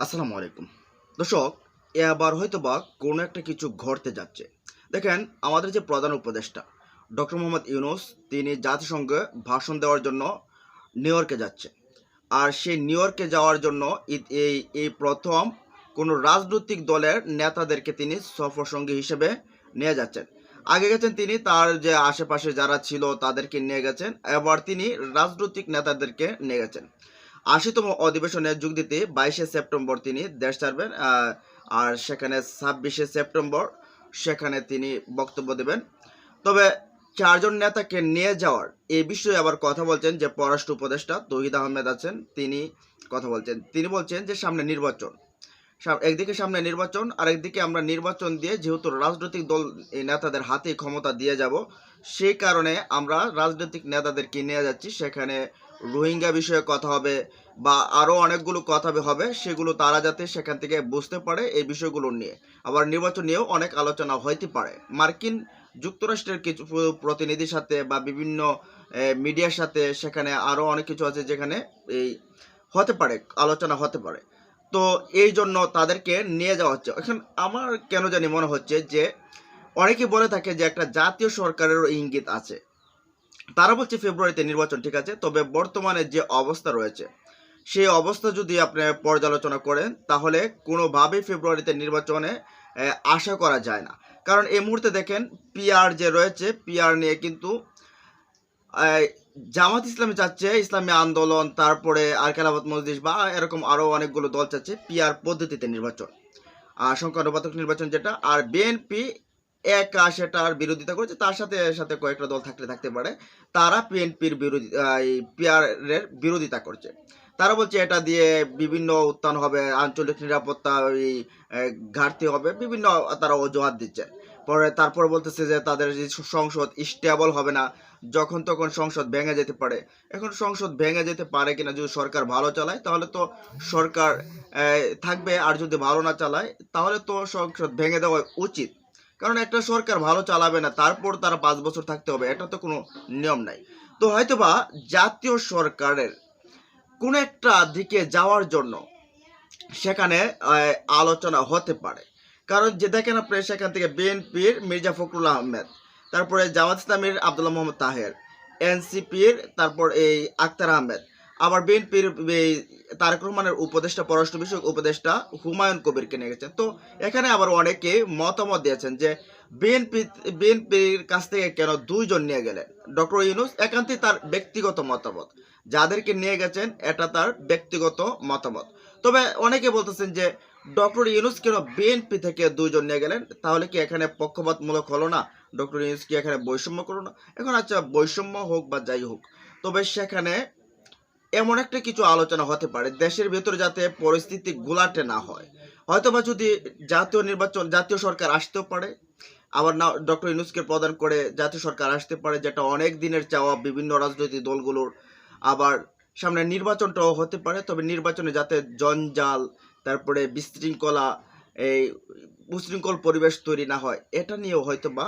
আসসালামু আলাইকুম দর্শক, এবার হয়তোবা কোনো একটা কিছু ঘটতে যাচ্ছে। দেখেন, আমাদের যে প্রধান উপদেষ্টা ডক্টর মোহাম্মদ ইউনূস, তিনি জাতিসংঘে ভাষণ দেওয়ার জন্য নিউ ইয়র্কে যাচ্ছে। আর সেই নিউ ইয়র্কে যাওয়ার জন্য এই এই প্রথম কোনো রাজনৈতিক দলের নেতাদেরকে তিনি সফর সঙ্গী হিসেবে নিয়ে যাচ্ছেন। আগে গেছেন তিনি তার যে আশেপাশে যারা ছিল তাদেরকে নিয়ে গেছেন, এবার তিনি রাজনৈতিক নেতাদেরকে নিয়ে গেছেন। ৮০তম অধিবেশনে যোগ দিতে ২২শে সেপ্টেম্বর তিনি দেশ ছাড়বেন। আর সেখানে ২৬শে সেপ্টেম্বর সেখানে তিনি বক্তব্য দেবেন। তবে চারজন নেতাকে নিয়ে যাওয়ার এই বিষয়ে আবার কথা বলছেন যে পররাষ্ট্র উপদেষ্টা তৌহিদ আহমেদ আছেন, তিনি কথা বলছেন। তিনি বলছেন যে সামনে নির্বাচন, একদিকে সামনে নির্বাচন, আর একদিকে আমরা নির্বাচন দিয়ে যেহেতু রাজনৈতিক দল এই নেতাদের হাতে ক্ষমতা দিয়ে যাব, সেই কারণে আমরা রাজনৈতিক নেতাদেরকে নিয়ে যাচ্ছি। সেখানে রোহিঙ্গা বিষয়ে কথা হবে বা আরও অনেকগুলো কথা হবে, সেগুলো তারা যাতে সেখান থেকে বুঝতে পারে এই বিষয়গুলো নিয়ে। আবার নির্বাচন নিয়েও অনেক আলোচনা হইতে পারে। মার্কিন যুক্তরাষ্ট্রের কিছু প্রতিনিধির সাথে বা বিভিন্ন মিডিয়ার সাথে সেখানে আরও অনেক কিছু আছে যেখানে এই হতে পারে, আলোচনা হতে পারে। তো এই জন্য তাদেরকে নিয়ে যাওয়া হচ্ছে। এখন আমার কেন জানি মনে হচ্ছে যে অনেকে বলে থাকে যে একটা জাতীয় সরকারেরও ইঙ্গিত আছে। তারা বলছে ফেব্রুয়ারিতে নির্বাচন ঠিক আছে, তবে বর্তমানে যে অবস্থা রয়েছে সেই অবস্থা যদি আপনি পর্যালোচনা করেন তাহলে কোনোভাবেই ফেব্রুয়ারিতে নির্বাচনে আশা করা যায় না। কারণ এই মুহূর্তে দেখেন পিআর যে রয়েছে, পিআর নিয়ে কিন্তু জামাত ইসলামী চাচ্ছে, ইসলামী আন্দোলন, তারপরে আর খেলাফত মজলিস বা এরকম আরও অনেকগুলো দল চাচ্ছে পিআর পদ্ধতিতে নির্বাচন, সংখ্যানুপাতিক নির্বাচন যেটা। আর বিএনপি একা সেটার বিরোধিতা করেছে, তার সাথে সাথে কয়েকটা দল থাকতে পারে, তারা বিএনপির বিরোধী পিআরের বিরোধিতা করছে। তারা বলছে এটা দিয়ে বিভিন্ন উত্থান হবে, আঞ্চলিক নিরাপত্তা ঘাটতি হবে, বিভিন্ন তারা অজুহাত দিচ্ছে। তারপর বলতেছে যে তাদের যে সংসদ স্টেবল হবে না, যখন তখন সংসদ ভেঙে যেতে পারে। এখন সংসদ ভেঙে যেতে পারে কিনা, যদি সরকার ভালো চালায় তাহলে তো সরকার থাকবে, আর যদি ভালো না চালায় তাহলে তো সংসদ ভেঙে দেওয়া উচিত। কারণ একটা সরকার ভালো চালাবে না তারপর তারা ৫ বছর থাকতে হবে, এটা তো কোনো নিয়ম নাই। তো হয়তোবা জাতীয় সরকারের কোনো একটা দিকে যাওয়ার জন্য সেখানে আলোচনা হতে পারে। কারণ যে দেখেন আপনি সেখান থেকে বিএনপির মির্জা ফখরুল আহমেদ, তারপরে জামাত ইসলামীর আব্দুল্লাহ মোহাম্মদ তাহের, এনসিপির তারপর এই আক্তার আহমেদ, আবার বিএনপির তারেক রহমানের উপদেষ্টা, পররাষ্ট্র বিষয়ক উপদেষ্টা হুমায়ুন কবিরকে নিয়ে গেছেন। তো এখানে আবার অনেকে মতামত দিয়েছেন যে বিএনপির কাছ থেকে কেন দুইজন নিয়ে গেলেন। ডক্টর ইউনূস একান্তই তার ব্যক্তিগত মতামত, যাদেরকে নিয়ে গেছেন এটা তার ব্যক্তিগত মতামত। তবে অনেকে বলতেছেন যে ডক্টর ইউনূস কেন বিএনপি থেকে দুইজন নিয়ে গেলেন, তাহলে কি এখানে পক্ষপাতমূলক হলো না? ডক্টর ইউনূস কি এখানে বৈষম্য করলো না? এখন আচ্ছা, বৈষম্য হোক বা যাই হোক, তবে সেখানে এমন একটা কিছু আলোচনা হতে পারে দেশের ভেতরে যাতে পরিস্থিতি গোলাটে না হয়। হয়তোবা যদি জাতীয় সরকার আসতেও পারে, আবার না ডক্টর ইউনূসকে প্রদান করে জাতীয় সরকার আসতে পারে, যেটা অনেক দিনের চাওয়া বিভিন্ন রাজনৈতিক দলগুলোর। আবার সামনে নির্বাচনটাও হতে পারে, তবে নির্বাচনে যাতে জঞ্জাল, তারপরে বিশৃঙ্খলা, এই উশৃঙ্খল পরিবেশ তৈরি না হয়, এটা নিয়েও হয়তো বা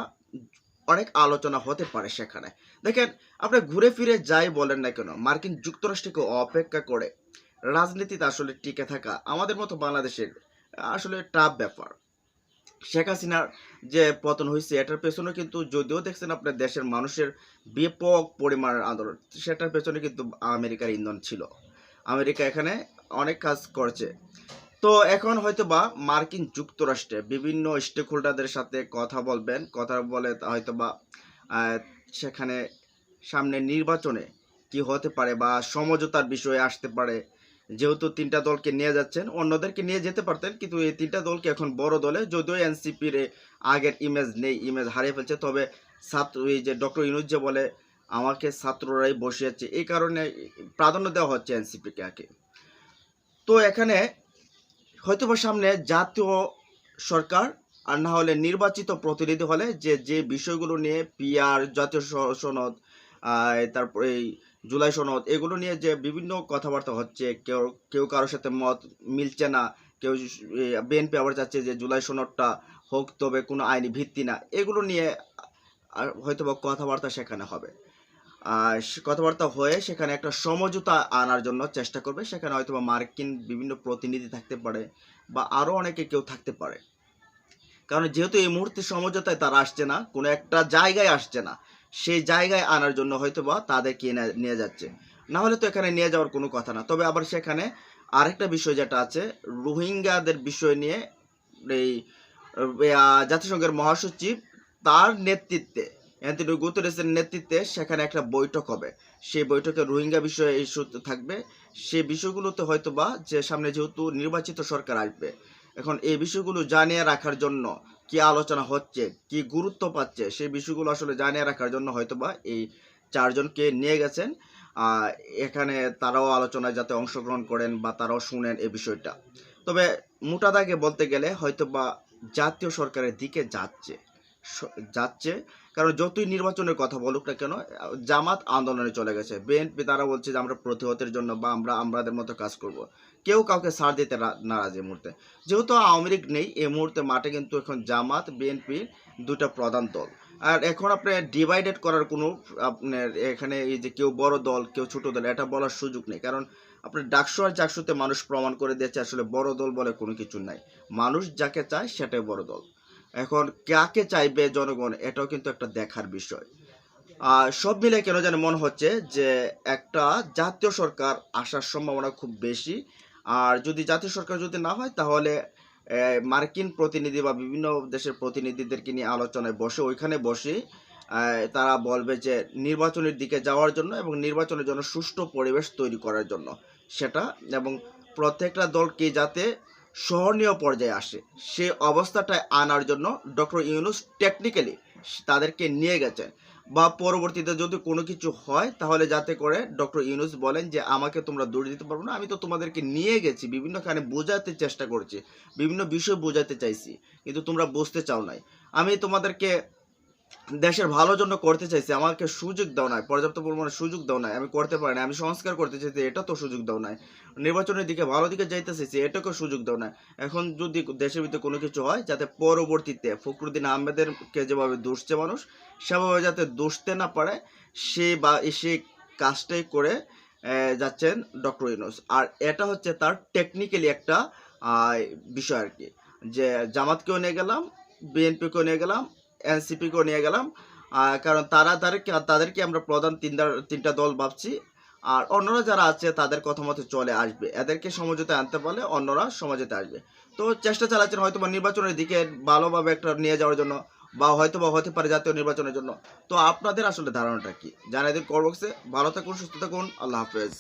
অনেক আলোচনা হতে পারে সেখানে। দেখেন, আপনি ঘুরে ফিরে যাই বলেন না কেন, মার্কিন যুক্তরাষ্ট্রকে অপেক্ষা করে রাজনীতিতে আসলে টিকে থাকা আমাদের মতো বাংলাদেশের আসলে টাফ ব্যাপার। শেখ হাসিনার যে পতন হয়েছে এটার পেছনে কিন্তু, যদিও দেখছেন আপনার দেশের মানুষের ব্যাপক পরিমাণের আন্দোলন, সেটার পেছনে কিন্তু আমেরিকার ইন্ধন ছিল। আমেরিকা এখানে অনেক কাজ করছে। তো এখন হয়তো বা মার্কিন যুক্তরাষ্ট্রে বিভিন্ন স্টেক হোল্ডারদের সাথে কথা বলে হয়তো বা সেখানে সামনে নির্বাচনে কি হতে পারে বা সমঝোতার বিষয়ে আসতে পারে। যেহেতু তিনটা দলকে নিয়ে যাচ্ছেন, অন্যদেরকে নিয়ে যেতে পারতেন, কিন্তু এই তিনটা দলকে এখন বড় দলে, যদিও এনসিপির আগের ইমেজ নেই, ইমেজ হারিয়ে ফেলছে। তবে এই যে ডক্টর ইউনূস যে বলে আমাকে ছাত্ররাই বসিয়েছে, এই কারণে প্রাধান্য দেওয়া হচ্ছে এনসিপিকে আগে। তো এখানে হয়তোবা সামনে জাতীয় সরকার আর না হলে নির্বাচিত প্রতিনিধি হলে যে বিষয়গুলো নিয়ে পিআর, জাতীয় সনদ, তারপরে এই জুলাই সনদ, এগুলো নিয়ে যে বিভিন্ন কথাবার্তা হচ্ছে, কেউ কেউ কারোর সাথে মত মিলছে না, কেউ বিএনপি আবার চাচ্ছে যে জুলাই সনদটা হোক, তবে কোনো আইনি ভিত্তি না, এগুলো নিয়ে হয়তোবা কথাবার্তা সেখানে হবে। কথাবার্তা হয়ে সেখানে একটা সমঝোতা আনার জন্য চেষ্টা করবে। সেখানে হয়তো বা মার্কিন বিভিন্ন প্রতিনিধি থাকতে পারে বা আরও অনেকে কেউ থাকতে পারে। কারণ যেহেতু এই মুহূর্তে সমঝোতায় তারা আসছে না, কোনো একটা জায়গায় আসছে না, সেই জায়গায় আনার জন্য হয়তো বা তাদেরকে নিয়ে যাচ্ছে। না হলে তো এখানে নিয়ে যাওয়ার কোনো কথা না। তবে আবার সেখানে আরেকটা বিষয় যেটা আছে, রোহিঙ্গাদের বিষয় নিয়ে এই জাতিসংঘের মহাসচিব তার নেতৃত্বে, অ্যান্টনিও গুতেরেসের নেতৃত্বে সেখানে একটা বৈঠক হবে। সেই বৈঠকে রোহিঙ্গা বিষয়ে ইস্যু থাকবে। সেই বিষয়গুলোতে হয়তো বা যে সামনে যেহেতু নির্বাচিত সরকার আসবে, এখন এই বিষয়গুলো জানিয়ে রাখার জন্য কি আলোচনা হচ্ছে, কি গুরুত্ব পাচ্ছে, সেই বিষয়গুলো আসলে জানিয়ে রাখার জন্য হয়তোবা এই চারজনকে নিয়ে গেছেন। এখানে তারাও আলোচনায় যাতে অংশগ্রহণ করেন বা তারাও শুনেন এই বিষয়টা। তবে মোটা দাগে বলতে গেলে হয়তোবা জাতীয় সরকারের দিকে যাচ্ছে। কারণ যতই নির্বাচনের কথা বলুক না কেন, জামাত আন্দোলনে চলে গেছে। বিএনপি তারা বলছে যে আমরা প্রতিহতের জন্য বা আমরা আমাদের মতো কাজ করব। কেউ কাউকে ছাড় দিতে নারাজ এই মুহূর্তে। যেহেতু আওয়ামী লীগ নেই এই মুহূর্তে মাঠে, কিন্তু এখন জামাত বিএনপি দুটা প্রধান দল। আর এখন আপনি ডিভাইডেড করার কোনো আপনার এখানে এই যে কেউ বড় দল কেউ ছোট দল এটা বলার সুযোগ নেই। কারণ আপনার ডাকসু আর চাকসুতে মানুষ প্রমাণ করে দিয়েছে আসলে বড় দল বলে কোনো কিছু নাই। মানুষ যাকে চায় সেটাই বড় দল। এখন কাকে চাইবে জনগণ এটাও কিন্তু একটা দেখার বিষয়। সব মিলে কেন জানি মনে হচ্ছে যে একটা জাতীয় সরকার আসার সম্ভাবনা খুব বেশি। আর যদি জাতীয় সরকার যদি না হয় তাহলে মার্কিন প্রতিনিধি বা বিভিন্ন দেশের প্রতিনিধিদেরকে নিয়ে আলোচনায় বসে, ওইখানে বসে তারা বলবে যে নির্বাচনের দিকে যাওয়ার জন্য এবং নির্বাচনের জন্য সুষ্ঠু পরিবেশ তৈরি করার জন্য সেটা, এবং প্রত্যেকটা দলকে যাতে সহনীয় পর্যায়ে আসে সে অবস্থাটায় আনার জন্য ডক্টর ইউনূস টেকনিক্যালি তাদেরকে নিয়ে গেছেন। বা পরবর্তীতে যদি কোনো কিছু হয় তাহলে যাতে করে ডক্টর ইউনূস বলেন যে আমাকে তোমরা দৌড়ে দিতে পারবো না, আমি তো তোমাদেরকে নিয়ে গেছি, বিভিন্নখানে বোঝাতে চেষ্টা করছি, বিভিন্ন বিষয় বোঝাতে চাইছি, কিন্তু তোমরা বুঝতে চাও নাই। আমি তোমাদেরকে দেশের ভালোর জন্য করতে চাইছি, আমাকে সুযোগ দাও নাই, পর্যাপ্ত পরিমাণে সুযোগ দাও নাই, আমি করতে পারি না, আমি সংস্কার করতে চাইছি, এটা তো সুযোগ দাও নাই, নির্বাচনের দিকে ভালো দিকে যাইতে চাইছি, এটাকেও সুযোগ দাও না। এখন যদি দেশের ভিতরে কোনো কিছু হয় যাতে পরবর্তীতে ফখরুদ্দিন আহমেদেরকে যেভাবে দুষছে মানুষ সেভাবে যাতে দুষতে না পারে, সেই কাজটাই করে যাচ্ছেন ডক্টর ইউনূস। আর এটা হচ্ছে তার টেকনিক্যালি একটা বিষয় আর কি, যে জামাতকেও নিয়ে গেলাম, বিএনপিকেও নিয়ে গেলাম, এনসিপিকেও নিয়ে গেলাম, কারণ তাদেরকে আমরা প্রধান তিনটা দল ভাবছি। আর অন্যরা যারা আছে তাদের কথা মতো চলে আসবে, এদেরকে সমঝোতায় আনতে পারলে অন্যরা সমঝোতায় আসবে। তো চেষ্টা চালাচ্ছেন হয়তো বা নির্বাচনের দিকে ভালোভাবে একটা নিয়ে যাওয়ার জন্য, বা হয়তো বা হতে পারে জাতীয় নির্বাচনের জন্য। তো আপনাদের আসলে ধারণাটা কি জানাই দিন কমেন্ট বক্সে। ভালো থাকুন, সুস্থ থাকুন, আল্লাহ হাফেজ।